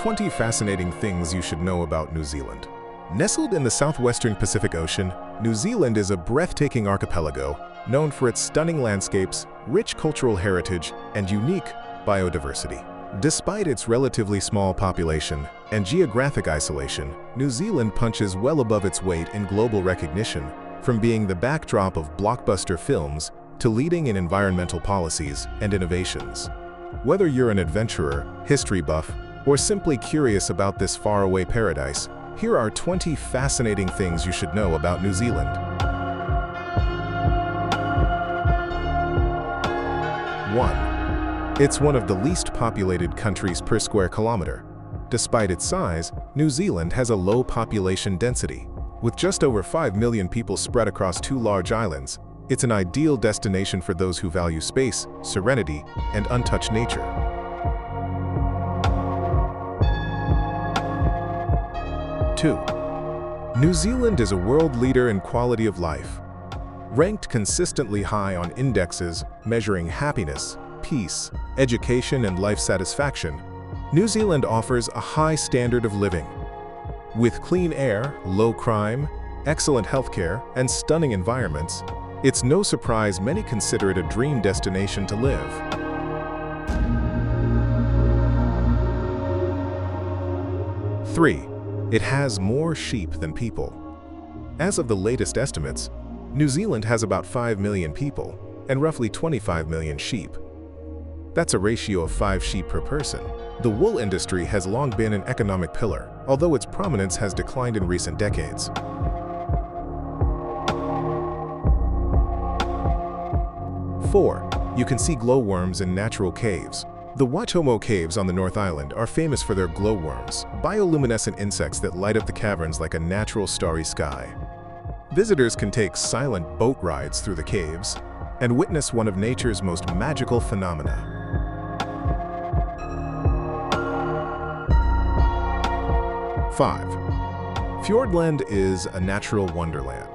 20 fascinating things you should know about New Zealand. Nestled in the southwestern Pacific Ocean, New Zealand is a breathtaking archipelago known for its stunning landscapes, rich cultural heritage, and unique biodiversity. Despite its relatively small population and geographic isolation, New Zealand punches well above its weight in global recognition, from being the backdrop of blockbuster films to leading in environmental policies and innovations. Whether you're an adventurer, history buff, or simply curious about this faraway paradise, here are 20 fascinating things you should know about New Zealand. 1. It's one of the least populated countries per square kilometer. Despite its size, New Zealand has a low population density. With just over 5 million people spread across 2 large islands, it's an ideal destination for those who value space, serenity, and untouched nature. 2. New Zealand is a world leader in quality of life. Ranked consistently high on indexes measuring happiness, peace, education, and life satisfaction, New Zealand offers a high standard of living. With clean air, low crime, excellent healthcare, and stunning environments, it's no surprise many consider it a dream destination to live. 3. It has more sheep than people. As of the latest estimates, New Zealand has about 5 million people and roughly 25 million sheep. That's a ratio of 5 sheep per person. The wool industry has long been an economic pillar, although its prominence has declined in recent decades. 4. You can see glowworms in natural caves. The Waitomo Caves on the North Island are famous for their glowworms, bioluminescent insects that light up the caverns like a natural starry sky. Visitors can take silent boat rides through the caves and witness one of nature's most magical phenomena. 5. Fiordland is a natural wonderland.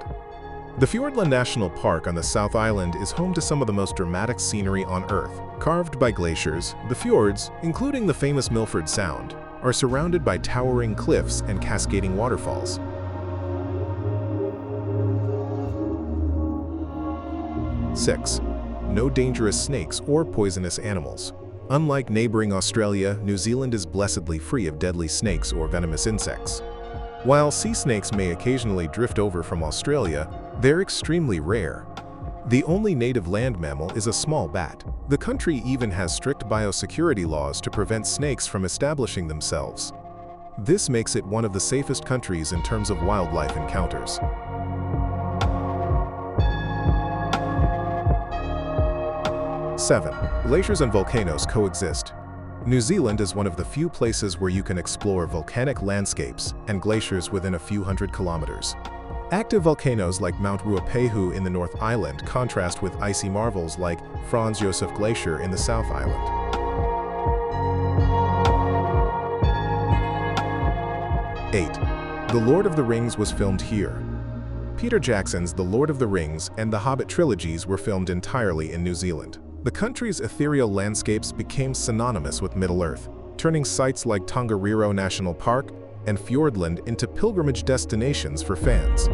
The Fiordland National Park on the South Island is home to some of the most dramatic scenery on Earth. Carved by glaciers, the fjords, including the famous Milford Sound, are surrounded by towering cliffs and cascading waterfalls. 6. No dangerous snakes or poisonous animals. Unlike neighboring Australia, New Zealand is blessedly free of deadly snakes or venomous insects. While sea snakes may occasionally drift over from Australia, they're extremely rare. The only native land mammal is a small bat. The country even has strict biosecurity laws to prevent snakes from establishing themselves. This makes it one of the safest countries in terms of wildlife encounters. 7. Glaciers and volcanoes coexist. New Zealand is one of the few places where you can explore volcanic landscapes and glaciers within a few hundred kilometers. Active volcanoes like Mount Ruapehu in the North Island contrast with icy marvels like Franz Josef Glacier in the South Island. 8. The Lord of the Rings was filmed here. Peter Jackson's The Lord of the Rings and the Hobbit trilogies were filmed entirely in New Zealand. The country's ethereal landscapes became synonymous with Middle-earth, turning sites like Tongariro National Park and Fiordland into pilgrimage destinations for fans.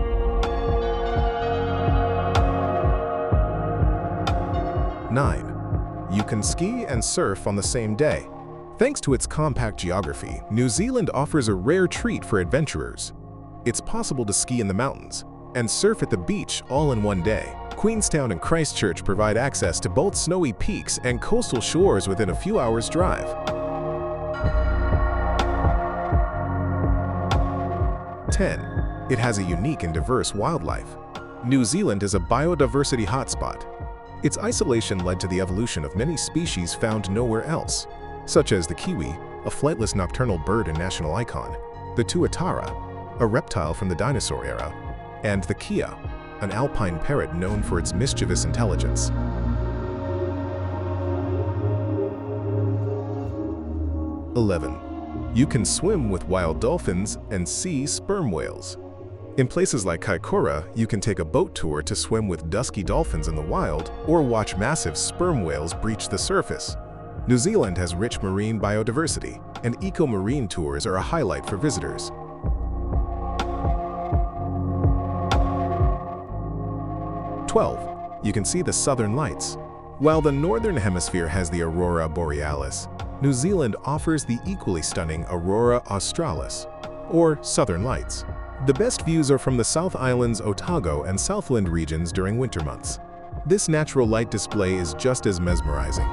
9. You can ski and surf on the same day. Thanks to its compact geography, New Zealand offers a rare treat for adventurers. It's possible to ski in the mountains and surf at the beach all in one day. Queenstown and Christchurch provide access to both snowy peaks and coastal shores within a few hours' drive. 10. It has a unique and diverse wildlife. New Zealand is a biodiversity hotspot. Its isolation led to the evolution of many species found nowhere else, such as the Kiwi, a flightless nocturnal bird and national icon, the Tuatara, a reptile from the dinosaur era, and the Kia, an alpine parrot known for its mischievous intelligence. 11. You can swim with wild dolphins and see sperm whales. In places like Kaikoura, you can take a boat tour to swim with dusky dolphins in the wild or watch massive sperm whales breach the surface. New Zealand has rich marine biodiversity, and eco-marine tours are a highlight for visitors. 12. You can see the Southern Lights. While the Northern Hemisphere has the Aurora Borealis, New Zealand offers the equally stunning Aurora Australis, or Southern Lights. The best views are from the South Island's Otago and Southland regions during winter months. This natural light display is just as mesmerizing.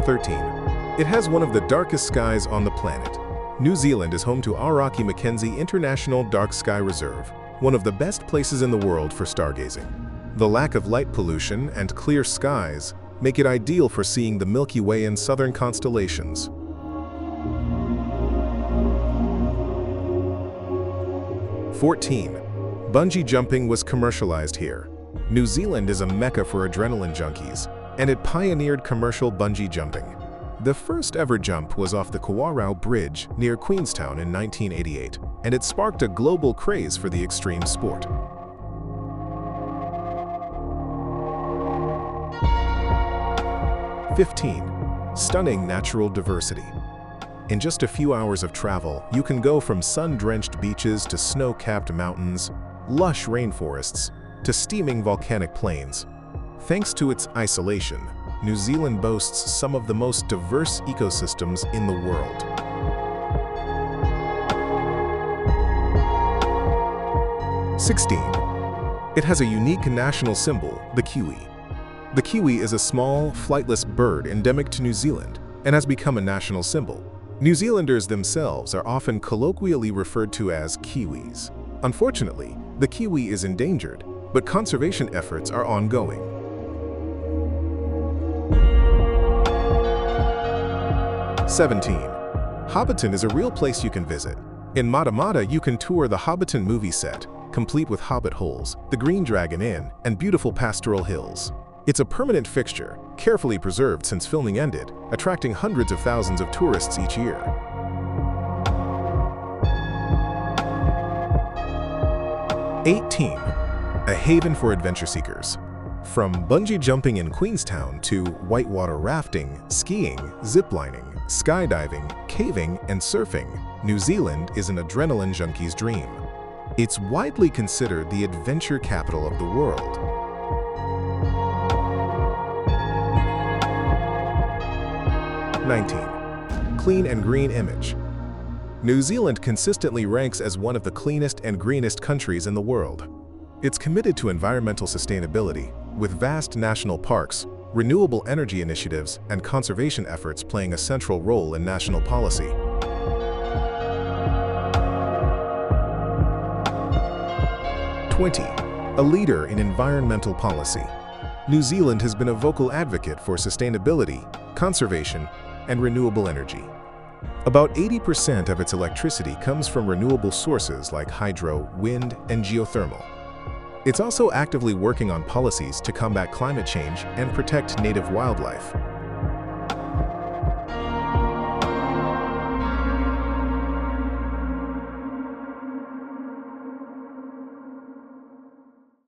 13. It has one of the darkest skies on the planet. New Zealand is home to Aotearoa Mackenzie International Dark Sky Reserve, one of the best places in the world for stargazing. The lack of light pollution and clear skies make it ideal for seeing the Milky Way and southern constellations. 14. Bungee jumping was commercialized here. New Zealand is a mecca for adrenaline junkies, and it pioneered commercial bungee jumping. The first ever jump was off the Kiwi Bridge near Queenstown in 1988, and it sparked a global craze for the extreme sport. 15. Stunning natural diversity. In just a few hours of travel, you can go from sun-drenched beaches to snow-capped mountains, lush rainforests, to steaming volcanic plains. Thanks to its isolation, New Zealand boasts some of the most diverse ecosystems in the world. 16. It has a unique national symbol, the Kiwi. The Kiwi is a small, flightless bird endemic to New Zealand and has become a national symbol. New Zealanders themselves are often colloquially referred to as Kiwis. Unfortunately, the Kiwi is endangered, but conservation efforts are ongoing. 17. Hobbiton is a real place you can visit. In Matamata, you can tour the Hobbiton movie set, complete with hobbit holes, the Green Dragon Inn, and beautiful pastoral hills. It's a permanent fixture, carefully preserved since filming ended, attracting hundreds of thousands of tourists each year. 18. A haven for adventure seekers. From bungee jumping in Queenstown to whitewater rafting, skiing, ziplining, skydiving, caving, and surfing, New Zealand is an adrenaline junkie's dream. It's widely considered the adventure capital of the world. 19. Clean and green image. New Zealand consistently ranks as one of the cleanest and greenest countries in the world. It's committed to environmental sustainability, with vast national parks, renewable energy initiatives, and conservation efforts playing a central role in national policy. 20. A leader in environmental policy. New Zealand has been a vocal advocate for sustainability, conservation, and renewable energy. About 80% of its electricity comes from renewable sources like hydro, wind, and geothermal. It's also actively working on policies to combat climate change and protect native wildlife.